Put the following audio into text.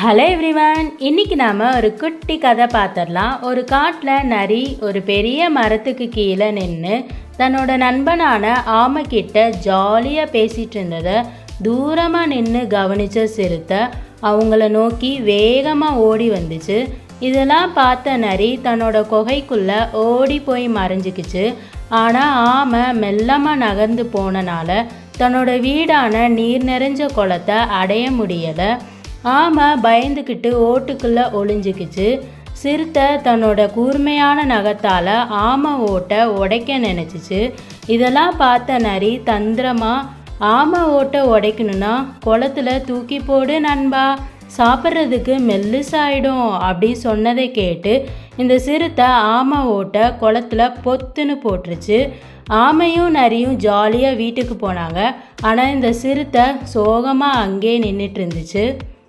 Hello everyone, இன்னைக்கு நாம் ஒரு குட்டி கதை பார்த்துடலாம். ஒரு காட்டில் நரி ஒரு பெரிய மரத்துக்கு கீழே நின்று தன்னோட நண்பனான ஆமைக்கிட்ட ஜாலியாக பேசிகிட்டு இருந்ததை தூரமாக நின்று கவனித்த சிறுத்தை அவங்கள நோக்கி வேகமாக ஓடி வந்துச்சு. இதெல்லாம் பார்த்த நரி தன்னோட குகைக்குள்ளே ஓடி போய் மறைஞ்சிக்கிச்சு. ஆனால் ஆமை மெல்லமாக நகர்ந்து போனனால தன்னோட வீடான நீர் நிறைஞ்ச குளத்தை அடைய முடியலை. ஆமை பயந்துக்கிட்டு ஓட்டுக்குள்ளே ஒளிஞ்சிக்கிச்சு. சிறுத்தை தன்னோட கூர்மையான நகத்தால் ஆமை ஓட்டை உடைக்க நினச்சிச்சு. இதெல்லாம் பார்த்த நரி தந்திரமாக ஆமை ஓட்டை உடைக்கணுன்னா குளத்துல தூக்கி போடு நண்பா, சாப்பிட்றதுக்கு மெல்லுசாயிடும் அப்படி சொன்னதை கேட்டு இந்த சிறுத்தை ஆமை ஓட்டை குளத்துல பொத்துன்னு போட்டுருச்சு. ஆமையும் நரியும் ஜாலியாக வீட்டுக்கு போனாங்க. ஆனால் இந்த சிறுத்தை சோகமாக அங்கே நின்றுட்டு இருந்துச்சு.